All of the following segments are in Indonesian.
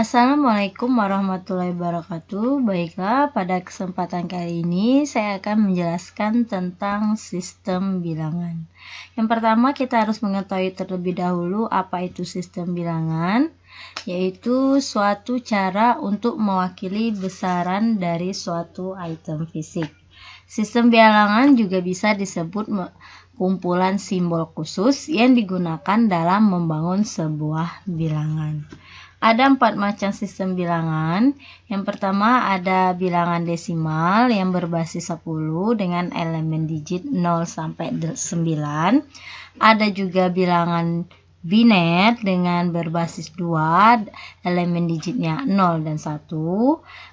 Assalamualaikum warahmatullahi wabarakatuh. Baiklah, pada kesempatan kali ini saya akan menjelaskan tentang sistem bilangan. Yang pertama, kita harus mengetahui terlebih dahulu apa itu sistem bilangan, yaitu suatu cara untuk mewakili besaran dari suatu item fisik. Sistem bilangan juga bisa disebut kumpulan simbol khusus yang digunakan dalam membangun sebuah bilangan. Ada 4 macam sistem bilangan. Yang pertama ada bilangan desimal yang berbasis 10 dengan elemen digit 0 sampai 9. Ada juga bilangan biner dengan berbasis 2, elemen digitnya 0 dan 1.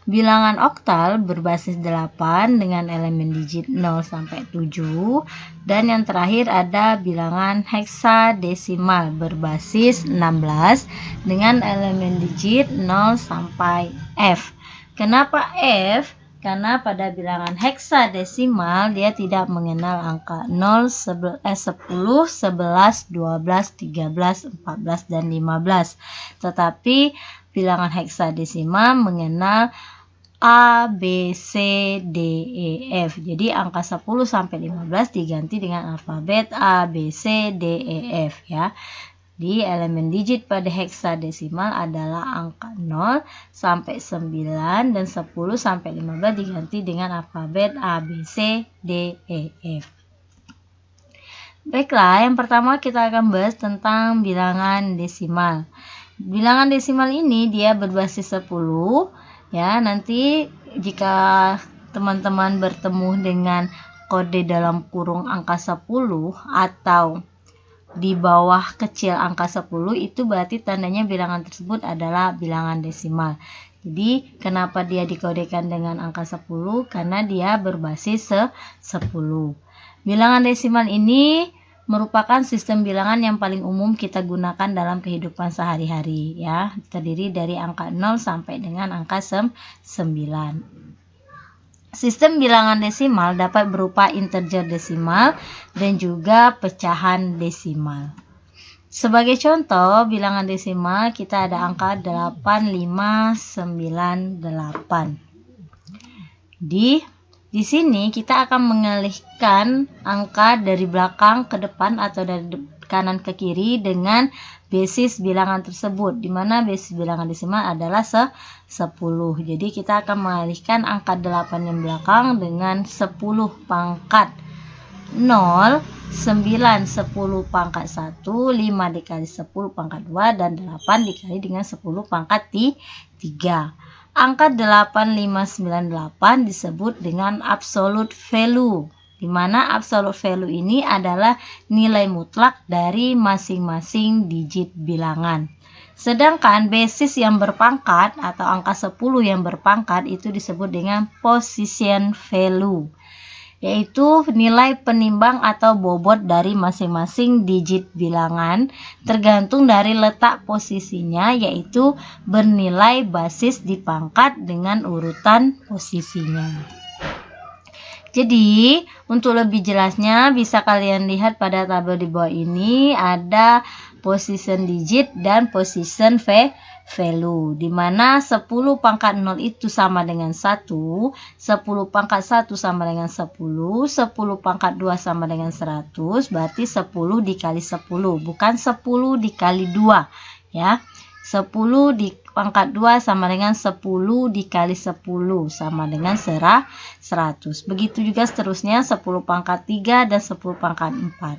Bilangan oktal berbasis 8 dengan elemen digit 0 sampai 7. Dan yang terakhir ada bilangan heksadesimal berbasis 16 dengan elemen digit 0 sampai F. Kenapa F? Karena pada bilangan heksadesimal dia tidak mengenal angka 0, 10, 11, 12, 13, 14, dan 15. Tetapi bilangan heksadesimal mengenal A, B, C, D, E, F. Jadi angka 10 sampai 15 diganti dengan alfabet A, B, C, D, E, F ya. Di elemen digit pada heksadesimal adalah angka 0 sampai 9 dan 10 sampai 15 diganti dengan alfabet A, B, C, D, E, F. Baiklah, yang pertama kita akan bahas tentang bilangan desimal. Bilangan desimal ini dia berbasis 10 ya. Nanti jika teman-teman bertemu dengan kode dalam kurung angka 10 atau di bawah kecil angka 10, itu berarti tandanya bilangan tersebut adalah bilangan desimal. Jadi kenapa dia dikodekan dengan angka 10? Karena dia berbasis 10. Bilangan desimal ini merupakan sistem bilangan yang paling umum kita gunakan dalam kehidupan sehari-hari ya. Terdiri dari angka 0 sampai dengan angka 9. Sistem bilangan desimal dapat berupa integer desimal dan juga pecahan desimal. Sebagai contoh, bilangan desimal kita ada angka 8598. Di sini kita akan mengalihkan angka dari belakang ke depan atau dari kanan ke kiri dengan basis bilangan tersebut, di mana basis bilangan desimal adalah 10. Jadi kita akan mengalihkan angka 8 yang belakang dengan 10 pangkat 0, 9 10 pangkat 1, 5 dikali 10 pangkat 2, dan 8 dikali dengan 10 pangkat 3. Angka 8598 disebut dengan absolute value, di mana absolute value ini adalah nilai mutlak dari masing-masing digit bilangan. Sedangkan basis yang berpangkat atau angka 10 yang berpangkat itu disebut dengan position value, yaitu nilai penimbang atau bobot dari masing-masing digit bilangan tergantung dari letak posisinya, yaitu bernilai basis di pangkat dengan urutan posisinya. Jadi, untuk lebih jelasnya bisa kalian lihat pada tabel di bawah ini ada position digit dan position value, di mana 10 pangkat 0 itu sama dengan 1, 10 pangkat 1 sama dengan 10, 10 pangkat 2 sama dengan 100, berarti 10 dikali 10, bukan 10 dikali 2 ya. 10 di pangkat 2 sama dengan 10 dikali 10 sama dengan 100. Begitu juga seterusnya 10 pangkat 3 dan 10 pangkat 4.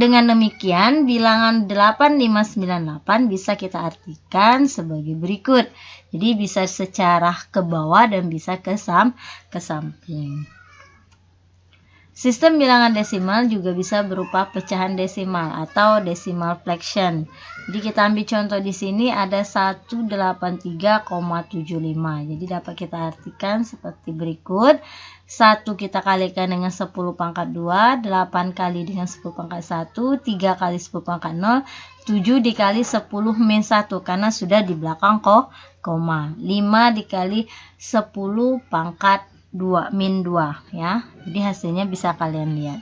Dengan demikian, bilangan 8598 bisa kita artikan sebagai berikut. Jadi bisa secara ke bawah dan bisa ke samping. Sistem bilangan desimal juga bisa berupa pecahan desimal atau decimal fraction. Jadi kita ambil contoh di sini ada 183,75. Jadi dapat kita artikan seperti berikut. 1 kita kalikan dengan 10 pangkat 2, 8 kali dengan 10 pangkat 1, 3 kali 10 pangkat 0, 7 dikali 10 min 1 karena sudah di belakang koma. 5 dikali 10 pangkat 2 min 2 ya. Jadi hasilnya bisa kalian lihat.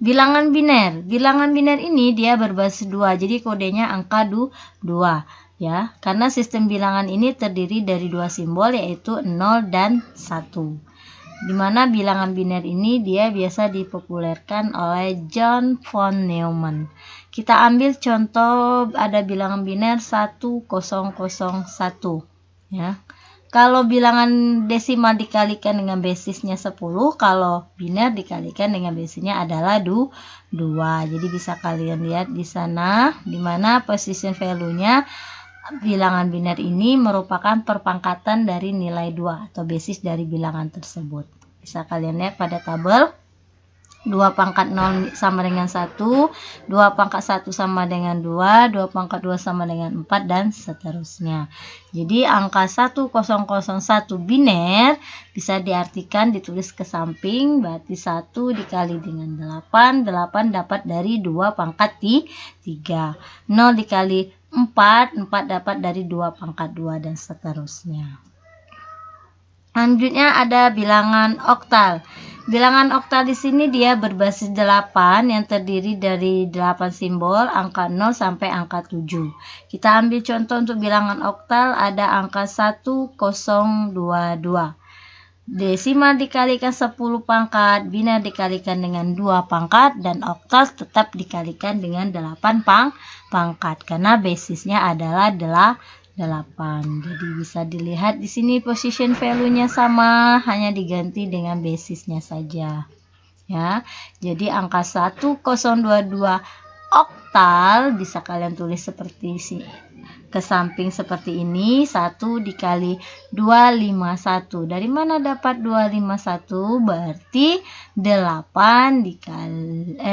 bilangan biner. Bilangan biner ini dia berbasis 2, jadi kodenya angka 2 ya. Karena sistem bilangan ini terdiri dari 2 simbol yaitu 0 dan 1. Dimana bilangan biner ini dia biasa dipopulerkan oleh John von Neumann. Kita ambil contoh, ada bilangan biner 1001 ya. Kalau bilangan desimal dikalikan dengan basisnya 10, kalau biner dikalikan dengan basisnya adalah 2. Jadi bisa kalian lihat di sana, di mana position value-nya bilangan biner ini merupakan perpangkatan dari nilai 2 atau basis dari bilangan tersebut. Bisa kalian lihat pada tabel. 2 pangkat 0 sama dengan 1, 2 pangkat 1 sama dengan 2, 2 pangkat 2 sama dengan 4, dan seterusnya. Jadi angka 1001 biner bisa diartikan ditulis ke samping, berarti 1 dikali dengan 8, 8 dapat dari 2 pangkat 3, 0 dikali 4, 4 dapat dari 2 pangkat 2, dan seterusnya. Selanjutnya ada bilangan oktal. Bilangan oktal di sini dia berbasis 8 yang terdiri dari 8 simbol, angka 0 sampai angka 7. Kita ambil contoh untuk bilangan oktal, ada angka 1022. Desimal dikalikan 10 pangkat, biner dikalikan dengan 2 pangkat, dan oktal tetap dikalikan dengan 8 pangkat karena basisnya adalah 8. Jadi bisa dilihat di sini position value-nya sama, hanya diganti dengan basisnya saja. Ya. Jadi angka 1022 oktal bisa kalian tulis seperti ke samping seperti ini, 1 dikali 251. Dari mana dapat 251? Berarti 8 dikali 1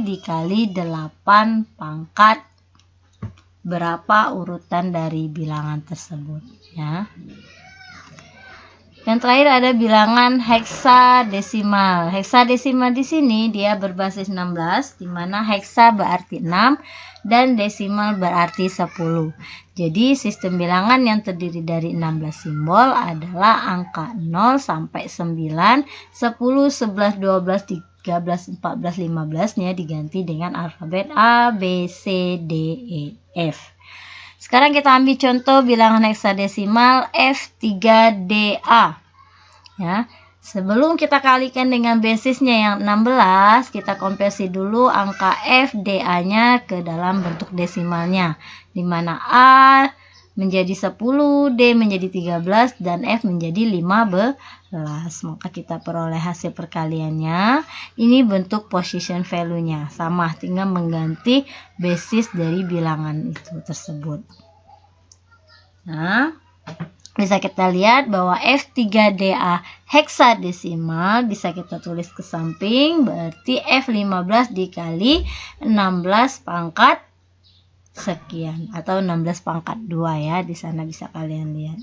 dikali 8 pangkat berapa urutan dari bilangan tersebut ya. Yang terakhir ada bilangan heksadesimal. Heksadesimal di sini dia berbasis 16, di mana heksa berarti 6 dan desimal berarti 10. Jadi sistem bilangan yang terdiri dari 16 simbol adalah angka 0 sampai 9, 10, 11, 12, 13, 14, 15-nya diganti dengan alfabet A, B, C, D, E, F. Sekarang kita ambil contoh bilangan heksadesimal F3DA. Ya. Sebelum kita kalikan dengan basisnya yang 16, kita konversi dulu angka FDA-nya ke dalam bentuk desimalnya, di mana A menjadi 10, D menjadi 13, dan F menjadi 15. Maka kita peroleh hasil perkaliannya. Ini bentuk position value-nya. Sama, tinggal mengganti basis dari bilangan itu tersebut. Nah, bisa kita lihat bahwa F3DA heksadesimal bisa kita tulis ke samping, berarti F15 dikali 16 pangkat sekian atau 16 pangkat 2 ya. Di sana bisa kalian lihat.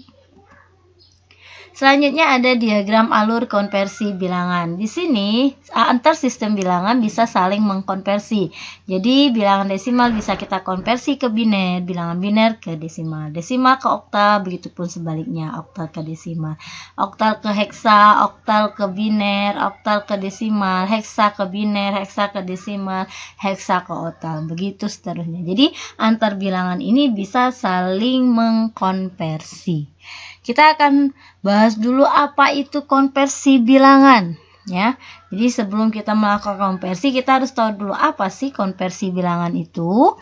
Selanjutnya ada diagram alur konversi bilangan. Di sini antar sistem bilangan bisa saling mengkonversi. Jadi bilangan desimal bisa kita konversi ke biner, bilangan biner ke desimal, desimal ke oktal, begitupun sebaliknya, oktal ke desimal, oktal ke heksa, oktal ke biner, oktal ke desimal, heksa ke biner, heksa ke desimal, heksa ke oktal, begitu seterusnya. Jadi antar bilangan ini bisa saling mengkonversi. Kita akan bahas dulu apa itu konversi bilangan ya. Jadi sebelum kita melakukan konversi, kita harus tahu dulu apa sih konversi bilangan itu.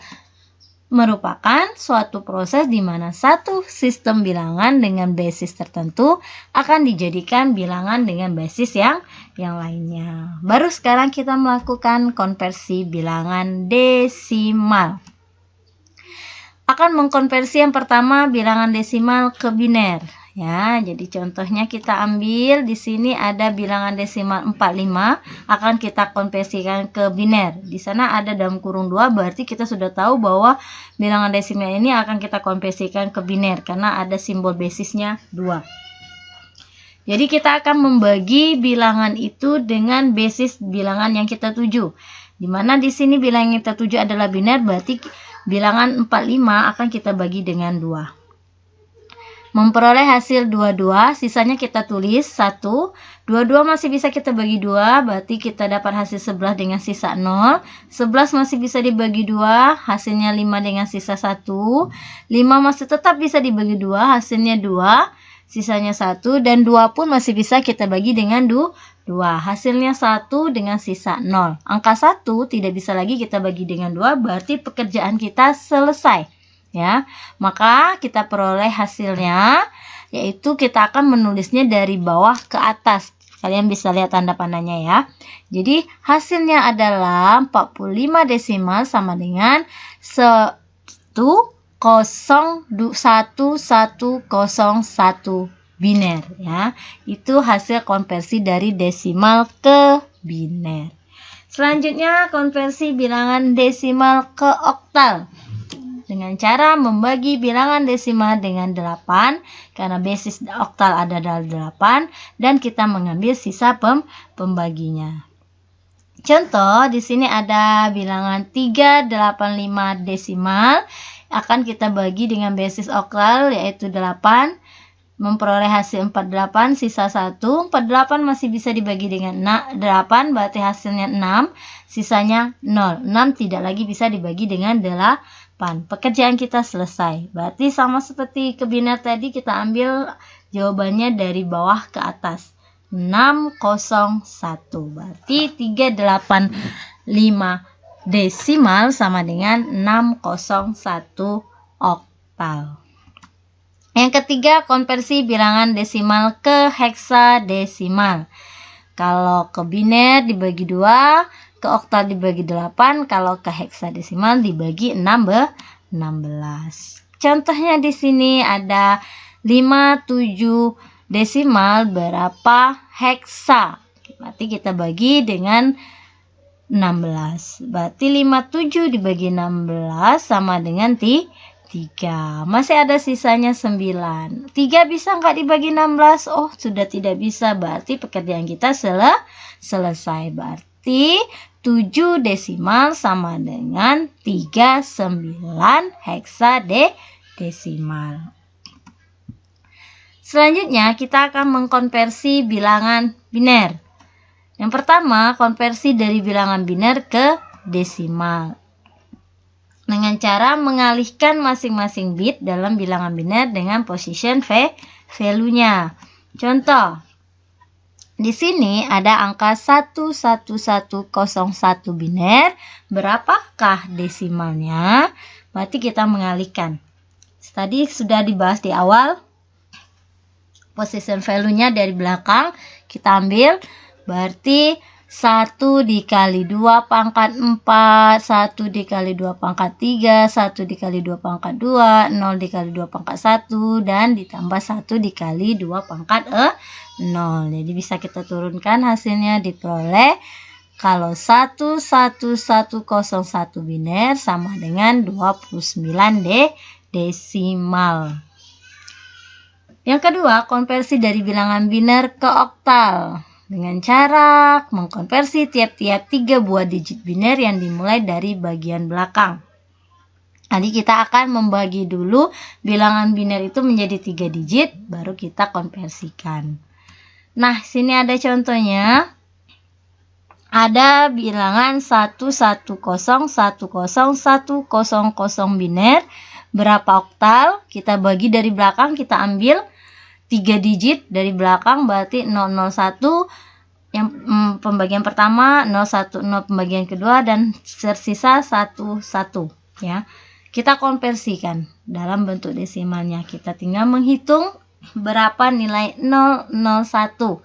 Merupakan suatu proses di mana satu sistem bilangan dengan basis tertentu akan dijadikan bilangan dengan basis yang lainnya. Baru sekarang kita melakukan konversi bilangan desimal. Akan mengkonversi yang pertama bilangan desimal ke biner ya. Jadi contohnya kita ambil di sini ada bilangan desimal 45 akan kita konversikan ke biner. Di sana ada dalam kurung 2, berarti kita sudah tahu bahwa bilangan desimal ini akan kita konversikan ke biner karena ada simbol basisnya 2. Jadi kita akan membagi bilangan itu dengan basis bilangan yang kita tuju. Di mana di sini bilangan yang kita tuju adalah biner, berarti bilangan 45 akan kita bagi dengan 2. memperoleh hasil 22, sisanya kita tulis 1. 22 masih bisa kita bagi 2, berarti kita dapat hasil 11 dengan sisa 0. 11 masih bisa dibagi 2, hasilnya 5 dengan sisa 1. 5 masih tetap bisa dibagi 2, hasilnya 2, sisanya 1. Dan 2 pun masih bisa kita bagi dengan 2, hasilnya 1 dengan sisa 0. Angka 1 tidak bisa lagi kita bagi dengan 2, berarti pekerjaan kita selesai. Ya, maka kita peroleh hasilnya, yaitu kita akan menulisnya dari bawah ke atas. Kalian bisa lihat tanda panahnya ya. Jadi hasilnya adalah 45 desimal sama dengan 10101 biner ya. Itu hasil konversi dari desimal ke biner. Selanjutnya konversi bilangan desimal ke oktal. Dengan cara membagi bilangan desimal dengan 8, karena basis oktal ada dalam 8, dan kita mengambil sisa pembaginya. Contoh, di sini ada bilangan 385 desimal, akan kita bagi dengan basis oktal yaitu 8, memperoleh hasil 48, sisa 1. 48 masih bisa dibagi dengan 8, berarti hasilnya 6, sisanya 0. 6 tidak lagi bisa dibagi dengan 8. Pekerjaan kita selesai. Berarti sama seperti ke biner tadi, kita ambil jawabannya dari bawah ke atas. 601. Berarti 385 desimal sama dengan 601 oktal. Yang ketiga, konversi bilangan desimal ke heksadesimal. Kalau ke biner dibagi 2, ke oktal dibagi 8, kalau ke heksadesimal dibagi 16. Contohnya di sini ada 57 desimal berapa heksa. Berarti kita bagi dengan 16. Berarti 57 dibagi 16 sama dengan 3. Masih ada sisanya 9. 3 bisa nggak dibagi 16? Oh, sudah tidak bisa. Berarti pekerjaan kita selesai. Berarti 7 desimal sama dengan 39 heksadesimal. Selanjutnya kita akan mengkonversi bilangan biner. Yang pertama, konversi dari bilangan biner ke desimal. Dengan cara mengalihkan masing-masing bit dalam bilangan biner dengan position value-nya. Contoh, di sini ada angka 11101 biner. Berapakah desimalnya? Berarti kita mengalihkan. Tadi sudah dibahas di awal. Position value-nya dari belakang kita ambil. Berarti 1 dikali 2 pangkat 4, 1 dikali 2 pangkat 3, 1 dikali 2 pangkat 2, 0 dikali 2 pangkat 1, dan ditambah 1 dikali 2 pangkat 0. Jadi bisa kita turunkan, hasilnya diperoleh kalau 11101 biner sama dengan 29 desimal. Yang kedua, konversi dari bilangan biner ke oktal. Dengan cara mengkonversi tiap-tiap 3 buah digit biner yang dimulai dari bagian belakang. Jadi kita akan membagi dulu bilangan biner itu menjadi 3 digit, baru kita konversikan. Nah, sini ada contohnya. Ada bilangan 110101000 biner. Berapa oktal? Kita bagi dari belakang, kita ambil 3 digit dari belakang, berarti 001 yang pembagian pertama, 010 pembagian kedua, dan tersisa 11 ya. Kita konversikan dalam bentuk desimalnya. Kita tinggal menghitung berapa nilai 001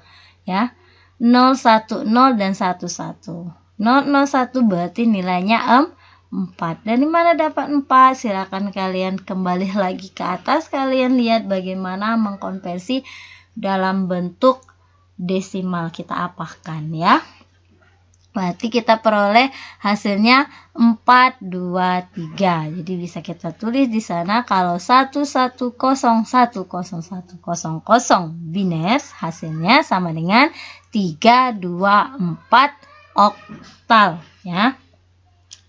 ya. 010 dan 11. 001 berarti nilainya 4. Dari mana dapat 4? Silakan kalian kembali lagi ke atas. Kalian lihat bagaimana mengkonversi dalam bentuk desimal. Kita apakan ya. Berarti kita peroleh hasilnya 423. Jadi bisa kita tulis di sana kalau 110101000 biner hasilnya sama dengan 324 oktal ya.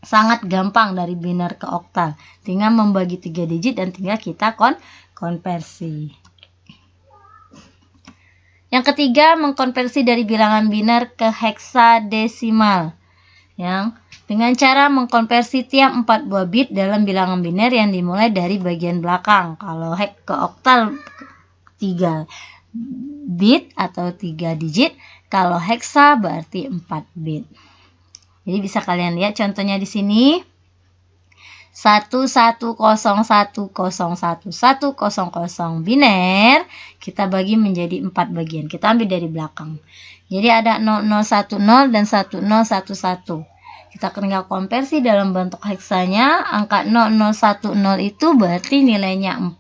Sangat gampang dari biner ke oktal. Tinggal membagi 3 digit dan tinggal kita konversi. Yang ketiga, mengkonversi dari bilangan biner ke heksadesimal. Dengan cara mengkonversi tiap 4 buah bit dalam bilangan biner yang dimulai dari bagian belakang. Kalau ke oktal 3 bit atau 3 digit, kalau heksa berarti 4 bit. Jadi bisa kalian lihat contohnya di sini. 1101011100 biner kita bagi menjadi 4 bagian. Kita ambil dari belakang. Jadi ada 0010 dan 1011. Kita tinggal konversi dalam bentuk heksanya. Angka 0010 itu berarti nilainya 4.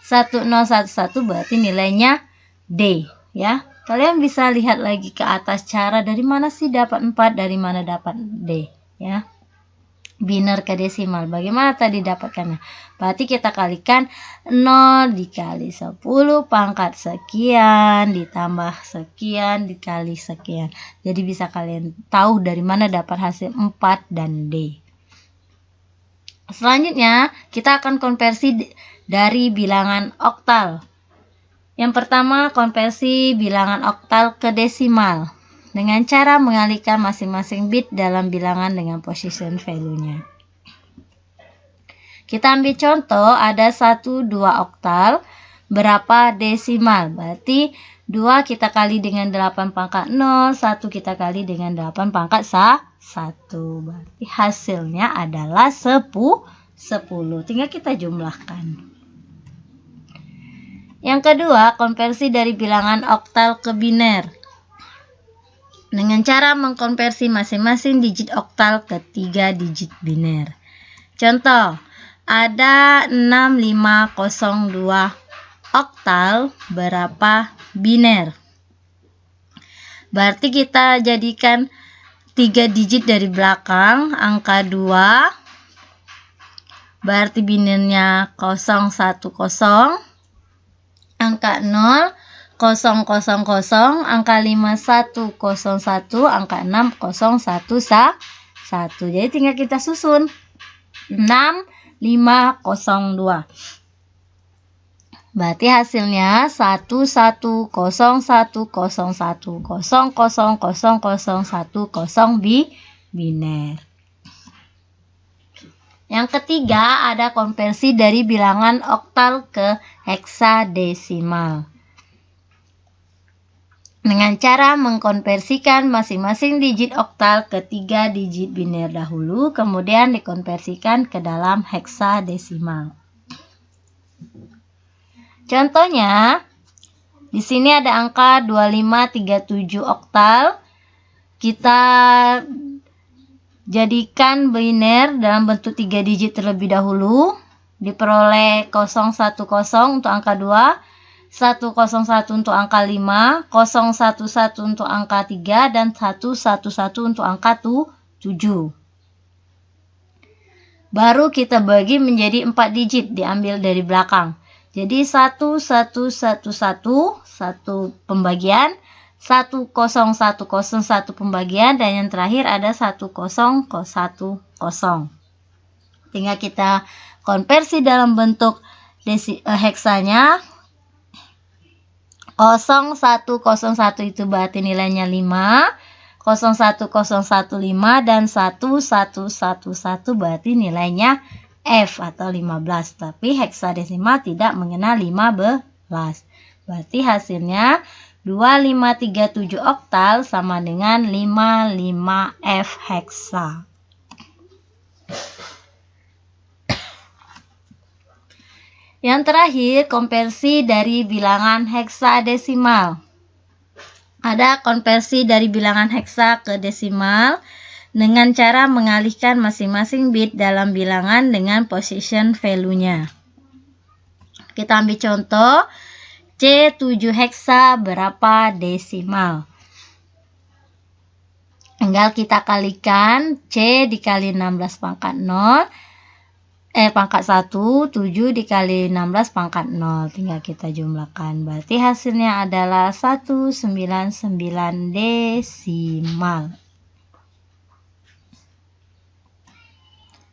1011 berarti nilainya D, ya. Kalian bisa lihat lagi ke atas cara dari mana sih dapat 4, dari mana dapat D, ya. Biner ke desimal. Bagaimana tadi dapatkannya? Berarti kita kalikan 0 dikali 10 pangkat sekian ditambah sekian dikali sekian. Jadi bisa kalian tahu dari mana dapat hasil 4 dan D. Selanjutnya kita akan konversi dari bilangan oktal. Yang pertama, konversi bilangan oktal ke desimal dengan cara mengalihkan masing-masing bit dalam bilangan dengan position value-nya. Kita ambil contoh, ada 1, 2 oktal, berapa desimal? Berarti 2 kita kali dengan 8 pangkat 0, 1 kita kali dengan 8 pangkat 1. Berarti hasilnya adalah 10. Tinggal kita jumlahkan. Yang kedua, konversi dari bilangan oktal ke biner dengan cara mengkonversi masing-masing digit oktal ke 3 digit biner. Contoh, ada 6502 oktal berapa biner? Berarti kita jadikan 3 digit dari belakang, angka 2, berarti binernya 010, angka 0, 000, angka 5101, angka 6011. Jadi tinggal kita susun 6502. Berarti hasilnya 110101000010 biner. Yang ketiga, ada konversi dari bilangan oktal ke heksadesimal dengan cara mengkonversikan masing-masing digit oktal ke 3 digit biner dahulu, kemudian dikonversikan ke dalam heksadesimal. Contohnya, di sini ada angka 2537 oktal. Kita jadikan biner dalam bentuk 3 digit terlebih dahulu. Diperoleh 010 untuk angka 2, 101 untuk angka 5, 011 untuk angka 3, dan 111 untuk angka 7. Baru kita bagi menjadi 4 digit, diambil dari belakang. Jadi 1111 satu pembagian, 10110 satu pembagian, dan yang terakhir ada 1010. Tinggal kita konversi dalam bentuk heksanya. 0101 itu berarti nilainya 5, 01015 dan 1111 berarti nilainya F atau 15. Tapi heksadesimal tidak mengenal 15. Berarti hasilnya 2537 oktal sama dengan 55F heksa. Yang terakhir, konversi dari bilangan heksadesimal. Ada konversi dari bilangan heksa ke desimal dengan cara mengalihkan masing-masing bit dalam bilangan dengan position value-nya. Kita ambil contoh, C7 heksa berapa desimal? Tinggal kita kalikan, C dikali 16 pangkat 0, pangkat 1, 7 dikali 16 pangkat 0. Tinggal kita jumlahkan. Berarti hasilnya adalah 199 desimal.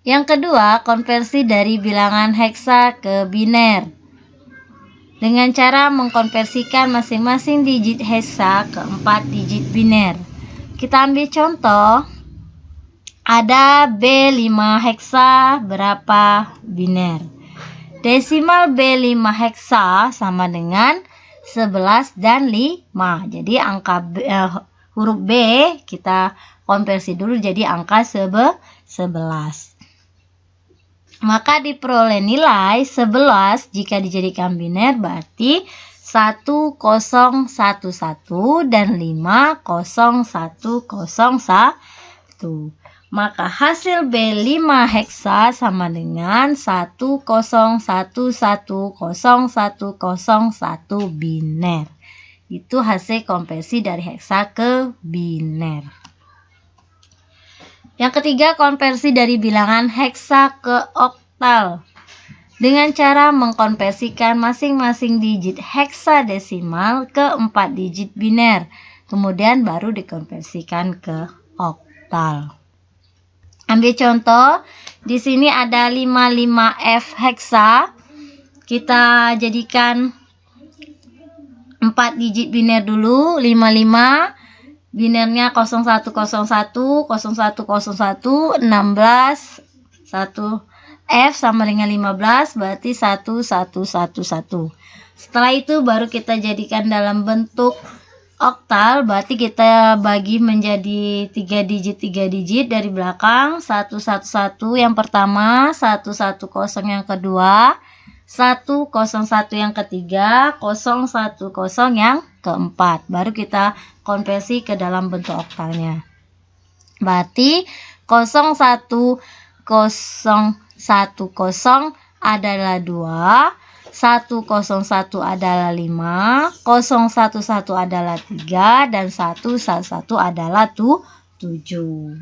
Yang kedua, konversi dari bilangan heksa ke biner dengan cara mengkonversikan masing-masing digit heksa ke 4 digit biner. Kita ambil contoh. Ada B5 heksa berapa biner? Desimal B5 heksa sama dengan 11 dan 5. Jadi huruf B kita konversi dulu jadi angka 11. Maka diperoleh nilai 11 jika dijadikan biner berarti 1011 dan 50101. Maka hasil B5 heksa sama dengan 10110101 biner. Itu hasil konversi dari heksa ke biner. Yang ketiga, konversi dari bilangan heksa ke oktal. Dengan cara mengkonversikan masing-masing digit heksadesimal ke 4 digit biner. Kemudian baru dikonversikan ke oktal. Ambil contoh, di sini ada 55F heksa. Kita jadikan 4 digit biner dulu. 55 binernya 0101, 0101, 16, 1 F sama dengan 15 berarti 1111. Setelah itu baru kita jadikan dalam bentuk oktal, berarti kita bagi menjadi 3 digit dari belakang, 111 yang pertama, 110 yang kedua, 101 yang ketiga, 010 yang keempat. Baru kita konversi ke dalam bentuk oktalnya. Berarti 01010 adalah 2, 101 adalah 5, 011 adalah 3, dan 111 adalah 7.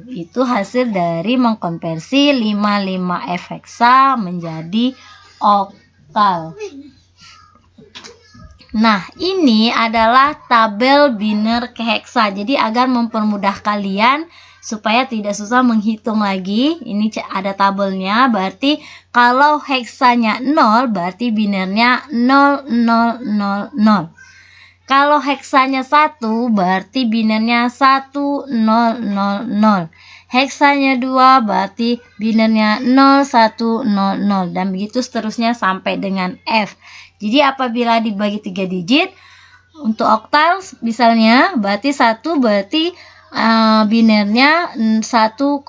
Itu hasil dari mengkonversi 55F heksa menjadi oktal. Nah, ini adalah tabel biner ke heksa. Jadi agar mempermudah kalian supaya tidak susah menghitung lagi. Ini ada tabelnya, berarti kalau heksanya 0 berarti binernya 0000. Kalau heksanya 1 berarti binernya 1000. Heksanya 2 berarti binernya 0100 dan begitu seterusnya sampai dengan F. Jadi apabila dibagi 3 digit untuk oktal misalnya berarti 1 berarti binernya 100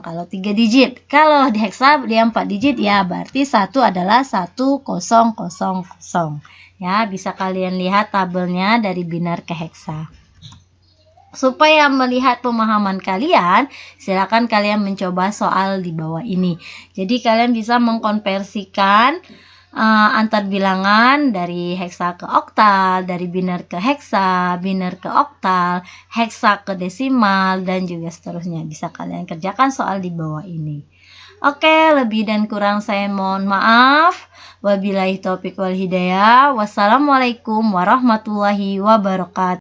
kalau 3 digit. Kalau di heksa dia 4 digit ya berarti 1 adalah 1000. Ya, bisa kalian lihat tabelnya dari biner ke heksa. Supaya melihat pemahaman kalian, silakan kalian mencoba soal di bawah ini. Jadi kalian bisa mengkonversikan antar bilangan dari heksa ke oktal, dari biner ke heksa, biner ke oktal, heksa ke desimal, dan juga seterusnya. Bisa kalian kerjakan soal di bawah ini. Oke, lebih dan kurang saya mohon maaf. Wabillahi taufiq wal hidayah. Wassalamualaikum warahmatullahi wabarakatuh.